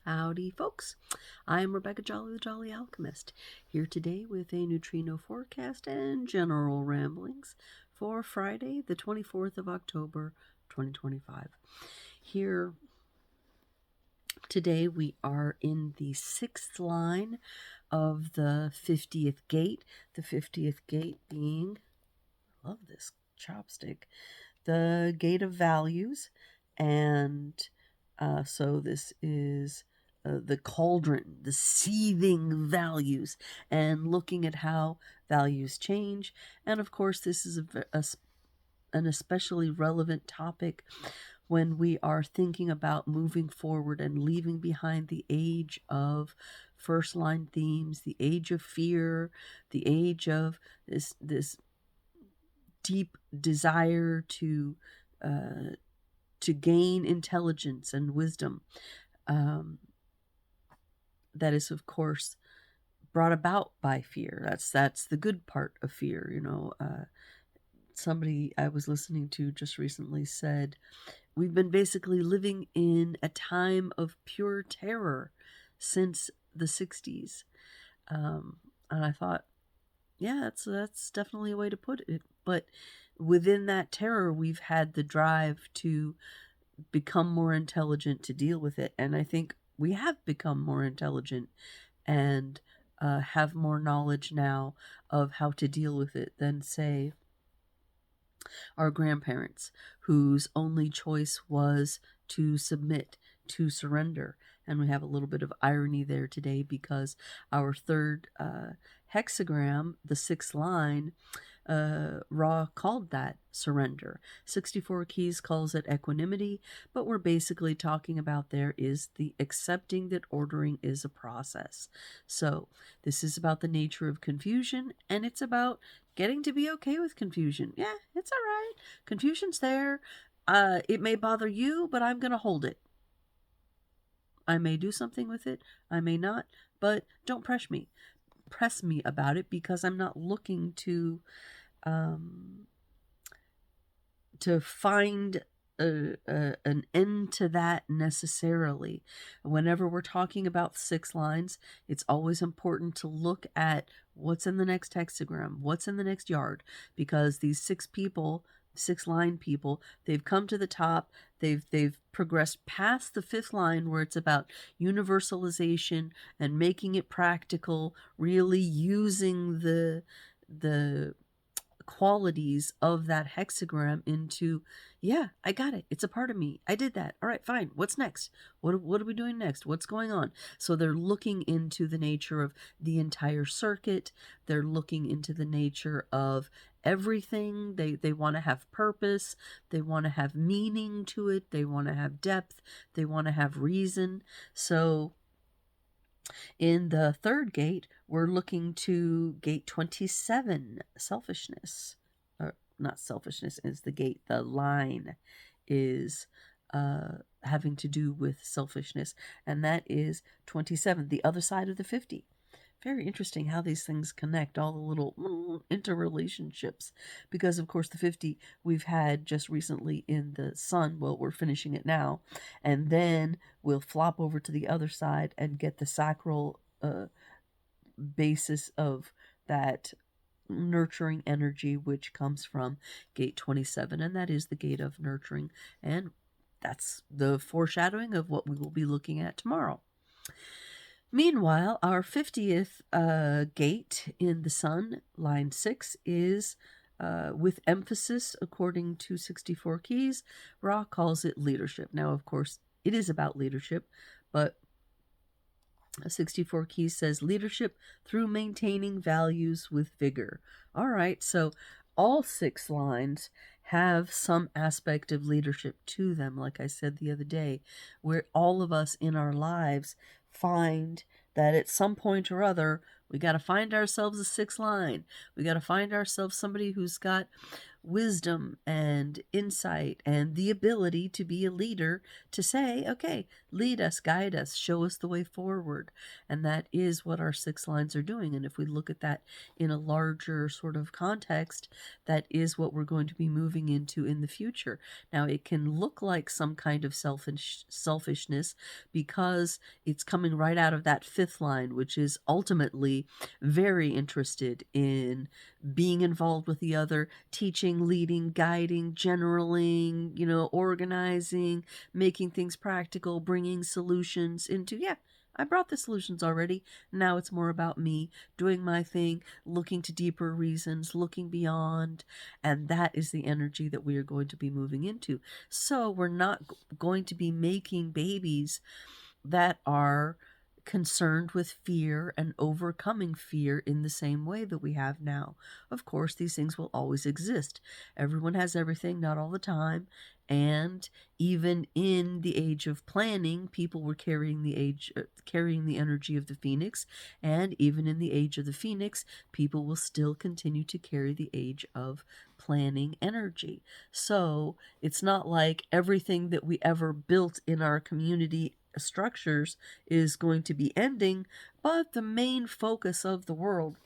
Howdy, folks. I'm Rebecca Jolly, the Jolly Alchemist, here today with a neutrino forecast and general ramblings for Friday, the 24th of October, 2025. Here today we are in the 6th line of the 50th gate, the 50th gate being, I love this chopstick, the gate of values, and so this is the cauldron, the seething values, and looking at how values change. And of course, this is an especially relevant topic when we are thinking about moving forward and leaving behind the age of first line themes, the age of fear, the age of this deep desire to gain intelligence and wisdom. That is, of course, brought about by fear. That's the good part of fear. Somebody I was listening to just recently said, we've been basically living in a time of pure terror since the 60s. And I thought, yeah, that's definitely a way to put it. But within that terror, we've had the drive to become more intelligent to deal with it. And I think we have become more intelligent and have more knowledge now of how to deal with it than, say, our grandparents, whose only choice was to submit, to surrender. And we have a little bit of irony there today because our third hexagram, the 6th line, Ra called that surrender. 64 Keys calls it equanimity, but we're basically talking about there is the accepting that ordering is a process. So this is about the nature of confusion, and it's about getting to be okay with confusion. Yeah, it's all right. Confusion's there. It may bother you, but I'm going to hold it. I may do something with it, I may not, but don't press me about it, because I'm not looking to find an end to that necessarily. Whenever we're talking about 6 lines, it's always important to look at what's in the next hexagram, what's in the next yard, because these 6-line people, they've come to the top, they've progressed past the 5th line, where it's about universalization and making it practical, really using the qualities of that hexagram into, yeah, I got it, it's a part of me, I did that, all right, fine, what's next, what are we doing next, what's going on? So they're looking into the nature of the entire circuit, they're looking into the nature of everything. They want to have purpose, they want to have meaning to it, they want to have depth, they want to have reason. So in the 3rd gate, we're looking to gate 27, selfishness. Or not selfishness is the gate, the line is having to do with selfishness, and that is 27, the other side of the 50. Very interesting how these things connect, all the little interrelationships, because of course the 50 we've had just recently in the sun. Well, we're finishing it now, and then we'll flop over to the other side and get the sacral basis of that nurturing energy, which comes from gate 27, and that is the gate of nurturing, and that's the foreshadowing of what we will be looking at tomorrow. Meanwhile, our 50th gate in the sun, line 6, is with emphasis, according to 64 Keys. Ra calls it leadership. Now, of course, it is about leadership, but 64 Keys says leadership through maintaining values with vigor. All right, so all 6 lines have some aspect of leadership to them, like I said the other day, where all of us in our lives find that at some point or other We got to find ourselves a sixth line. We got to find ourselves somebody who's got wisdom and insight and the ability to be a leader, to say, okay, lead us, guide us, show us the way forward. And that is what our six lines are doing. And if we look at that in a larger sort of context, that is what we're going to be moving into in the future. Now, it can look like some kind of selfishness because it's coming right out of that fifth line, which is ultimately very interested in being involved with the other, teaching, leading, guiding, generaling, organizing, making things practical, bringing solutions into, yeah, I brought the solutions already. Now it's more about me doing my thing, looking to deeper reasons, looking beyond. And that is the energy that we are going to be moving into. So we're not going to be making babies that are concerned with fear and overcoming fear in the same way that we have now. Of course, these things will always exist. Everyone has everything, not all the time. And even in the age of planning, people were carrying the energy of the phoenix. And even in the age of the phoenix, people will still continue to carry the age of planning energy. So it's not like everything that we ever built in our community structures is going to be ending, but the main focus of the world,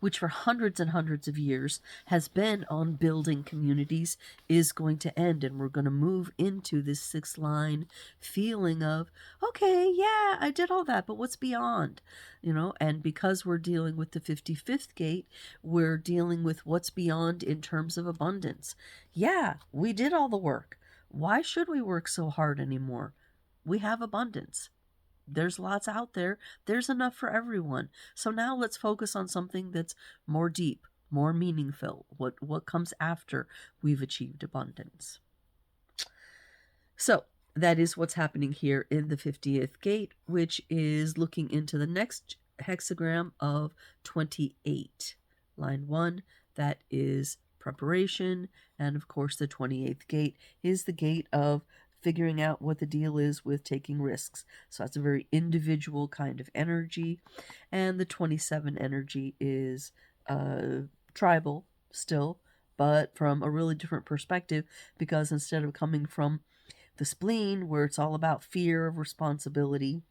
which for hundreds and hundreds of years has been on building communities, is going to end. And we're going to move into this sixth line feeling of, okay, yeah, I did all that, but what's beyond? And because we're dealing with the 55th gate, we're dealing with what's beyond in terms of abundance. Yeah, we did all the work. Why should we work so hard anymore? We have abundance. There's lots out there. There's enough for everyone. So now let's focus on something that's more deep, more meaningful. What comes after we've achieved abundance? So that is what's happening here in the 50th gate, which is looking into the next hexagram of 28. Line 1, that is preparation. And of course, the 28th gate is the gate of figuring out what the deal is with taking risks. So that's a very individual kind of energy. And the 27 energy is tribal still, but from a really different perspective, because instead of coming from the spleen, where it's all about fear of responsibility,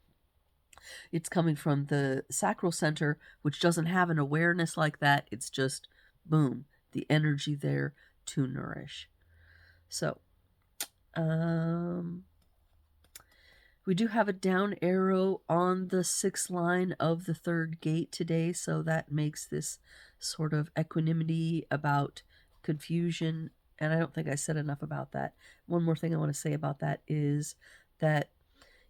it's coming from the sacral center, which doesn't have an awareness like that. It's just, boom, the energy there to nourish. So, we do have a down arrow on the sixth line of the third gate today, so that makes this sort of equanimity about confusion. And I don't think I said enough about that. One more thing I want to say about that is that,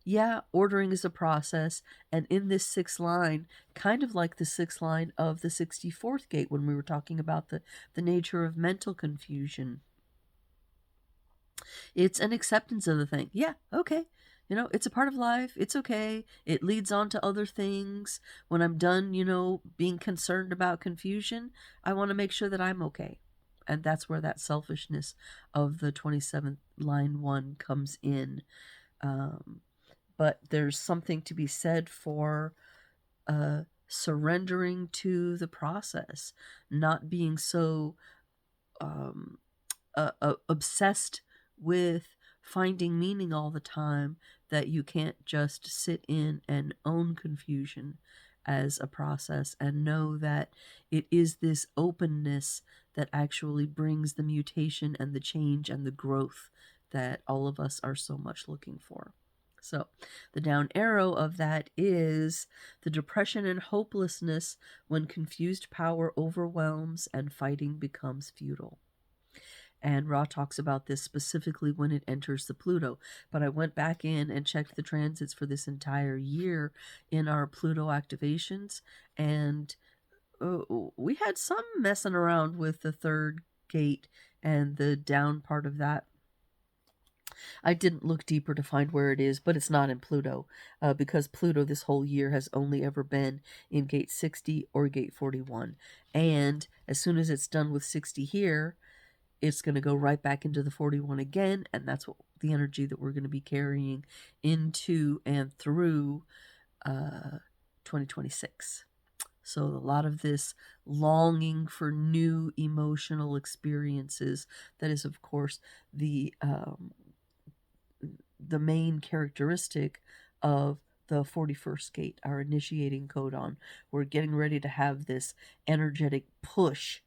yeah, ordering is a process. And in this sixth line, kind of like the sixth line of the 64th gate when we were talking about the nature of mental confusion, it's an acceptance of the thing. Yeah, okay. It's a part of life. It's okay. It leads on to other things. When I'm done, being concerned about confusion, I want to make sure that I'm okay. And that's where that selfishness of the 27th line 1 comes in. But there's something to be said for surrendering to the process, not being so obsessed with finding meaning all the time that you can't just sit in and own confusion as a process and know that it is this openness that actually brings the mutation and the change and the growth that all of us are so much looking for. So the down arrow of that is the depression and hopelessness when confused power overwhelms and fighting becomes futile. And Ra talks about this specifically when it enters the Pluto. But I went back in and checked the transits for this entire year in our Pluto activations, and we had some messing around with the third gate and the down part of that. I didn't look deeper to find where it is, but it's not in Pluto, because Pluto this whole year has only ever been in gate 60 or gate 41. And as soon as it's done with 60 here, it's going to go right back into the 41 again, and that's what the energy that we're going to be carrying into and through 2026. So a lot of this longing for new emotional experiences, that is, of course, the main characteristic of the 41st gate, our initiating codon. We're getting ready to have this energetic push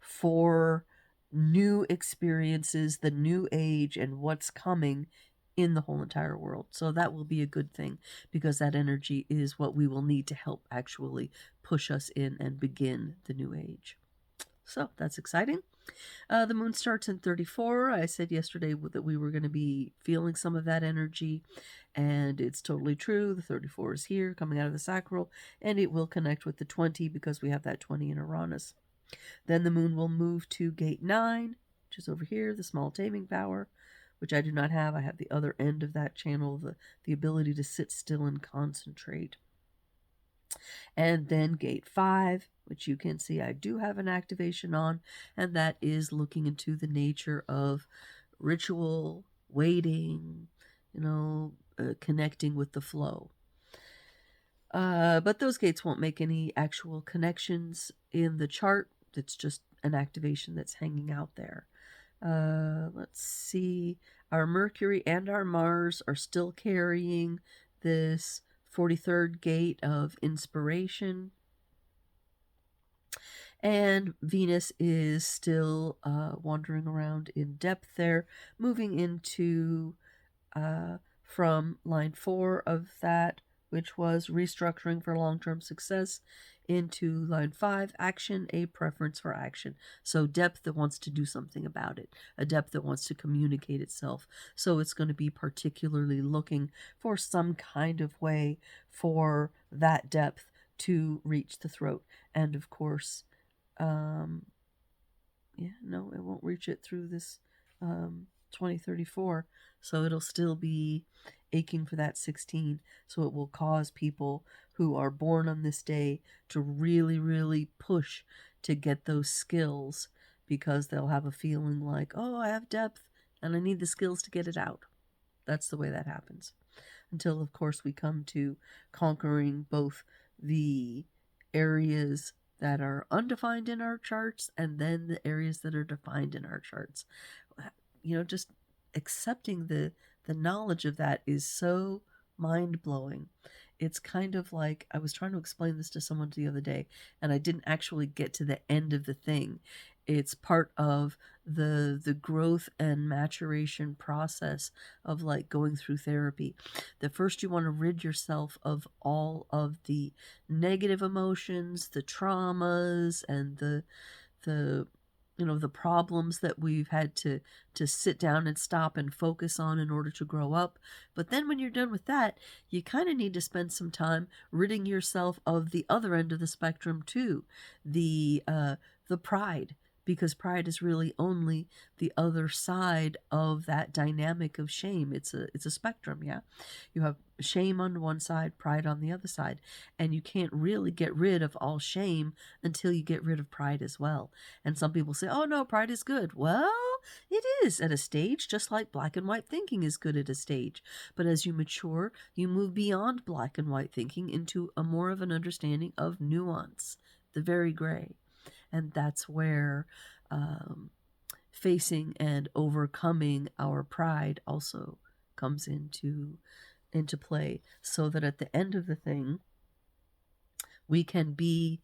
for new experiences, the new age, and what's coming in the whole entire world. So that will be a good thing, because that energy is what we will need to help actually push us in and begin the new age. So that's exciting. The moon starts in 34. I said yesterday that we were going to be feeling some of that energy, and it's totally true. The 34 is here, coming out of the sacral, and it will connect with the 20 because we have that 20 in Uranus. Then the moon will move to gate 9, which is over here, the small taming power, which I do not have. I have the other end of that channel, the ability to sit still and concentrate. And then gate 5, which you can see I do have an activation on, and that is looking into the nature of ritual, waiting, connecting with the flow. But those gates won't make any actual connections in the chart. It's just an activation that's hanging out there. Let's see. Our Mercury and our Mars are still carrying this 43rd gate of inspiration. And Venus is still wandering around in depth there, moving into from line 4 of that, which was restructuring for long-term success, into line 5, action, a preference for action. So depth that wants to do something about it, a depth that wants to communicate itself. So it's going to be particularly looking for some kind of way for that depth to reach the throat. And of course, it won't reach it through this 2034, so it'll still be aching for that 16. So it will cause people who are born on this day to really, really push to get those skills, because they'll have a feeling like, oh, I have depth and I need the skills to get it out. That's the way that happens. Until, of course, we come to conquering both the areas that are undefined in our charts and then the areas that are defined in our charts. Just accepting the knowledge of that is so mind-blowing. It's kind of like, I was trying to explain this to someone the other day, and I didn't actually get to the end of the thing. It's part of the growth and maturation process of like going through therapy. That first you want to rid yourself of all of the negative emotions, the traumas, and the problems that we've had to sit down and stop and focus on in order to grow up. But then when you're done with that, you kind of need to spend some time ridding yourself of the other end of the spectrum too, the pride, because pride is really only the other side of that dynamic of shame. It's a spectrum, yeah. You have shame on one side, pride on the other side, and you can't really get rid of all shame until you get rid of pride as well. And some people say, oh no, pride is good. Well, it is at a stage, just like black and white thinking is good at a stage. But as you mature, you move beyond black and white thinking into a more of an understanding of nuance, the very gray. And that's where facing and overcoming our pride also comes into play, so that at the end of the thing, we can be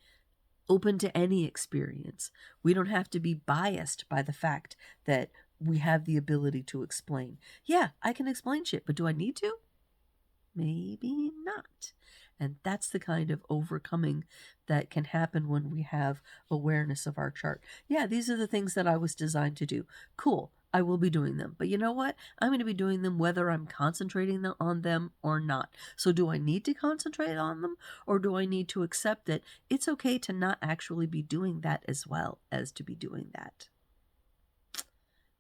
open to any experience. We don't have to be biased by the fact that we have the ability to explain. Yeah, I can explain shit, but do I need to? Maybe not. And that's the kind of overcoming that can happen when we have awareness of our chart. Yeah, these are the things that I was designed to do. Cool. I will be doing them. But you know what? I'm going to be doing them whether I'm concentrating on them or not. So do I need to concentrate on them, or do I need to accept that it's okay to not actually be doing that as well as to be doing that?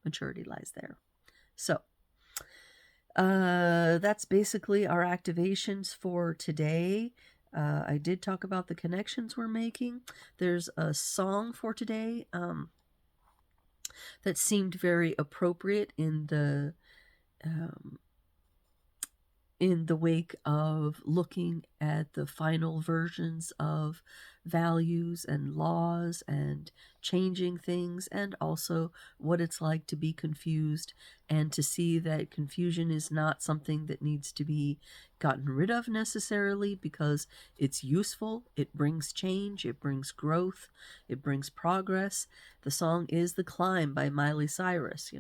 Maturity lies there. So that's basically our activations for today. I did talk about the connections we're making. There's a song for today that seemed very appropriate in the wake of looking at the final versions of values and laws and changing things, and also what it's like to be confused and to see that confusion is not something that needs to be gotten rid of necessarily, because it's useful, it brings change, it brings growth, it brings progress. The song is The Climb by Miley Cyrus.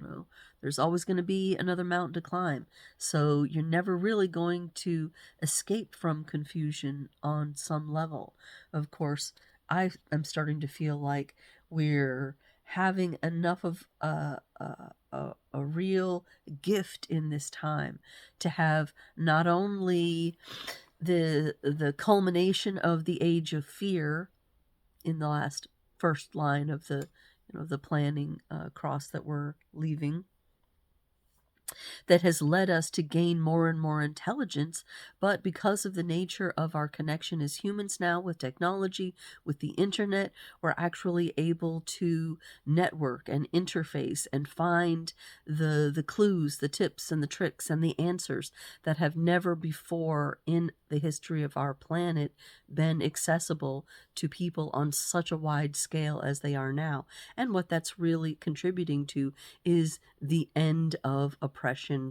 There's always going to be another mountain to climb, so you're never really going to escape from confusion on some level. Of course, I am starting to feel like we're having enough of a real gift in this time to have not only the culmination of the age of fear in the last first line of the planning cross that we're leaving, that has led us to gain more and more intelligence. But because of the nature of our connection as humans now with technology, with the internet, we're actually able to network and interface and find the clues, the tips and the tricks and the answers that have never before in the history of our planet been accessible to people on such a wide scale as they are now. And what that's really contributing to is the end of oppression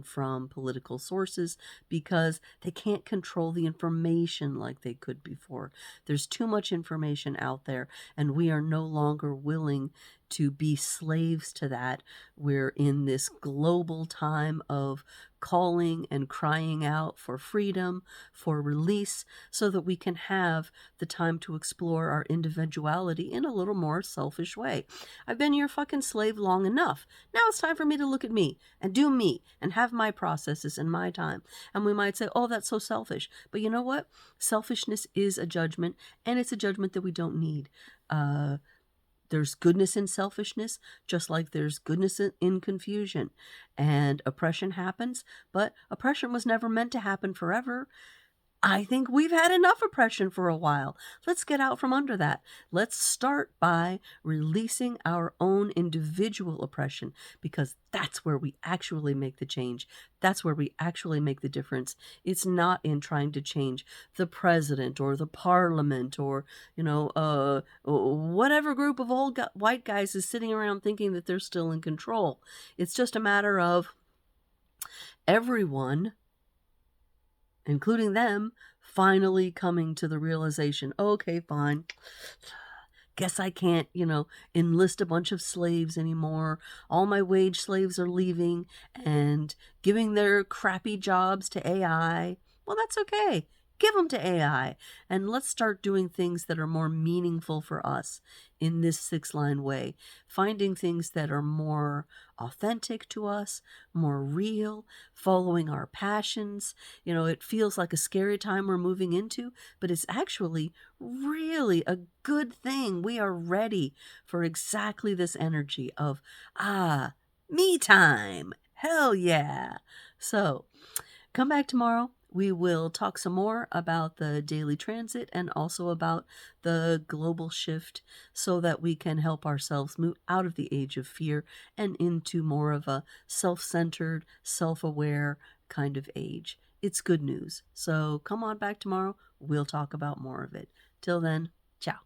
from political sources, because they can't control the information like they could before. There's too much information out there, and we are no longer willing to be slaves to that. We're in this global time of calling and crying out for freedom, for release, so that we can have the time to explore our individuality in a little more selfish way. I've been your fucking slave long enough. Now it's time for me to look at me and do me and have my processes and my time. And we might say, oh, that's so selfish. But you know what? Selfishness is a judgment, and it's a judgment that we don't need. There's goodness in selfishness, just like there's goodness in confusion. And oppression happens, but oppression was never meant to happen forever. I think we've had enough oppression for a while. Let's get out from under that. Let's start by releasing our own individual oppression, because that's where we actually make the change. That's where we actually make the difference. It's not in trying to change the president or the parliament or, whatever group of old white guys is sitting around thinking that they're still in control. It's just a matter of everyone, including them, finally coming to the realization, okay, fine, guess I can't, enlist a bunch of slaves anymore. All my wage slaves are leaving and giving their crappy jobs to AI. Well, that's okay. Give them to AI, and let's start doing things that are more meaningful for us in this 6-line way. Finding things that are more authentic to us, more real, following our passions. It feels like a scary time we're moving into, but it's actually really a good thing. We are ready for exactly this energy of, me time. Hell yeah. So, come back tomorrow. We will talk some more about the daily transit and also about the global shift, so that we can help ourselves move out of the age of fear and into more of a self-centered, self-aware kind of age. It's good news. So come on back tomorrow. We'll talk about more of it. Till then, ciao.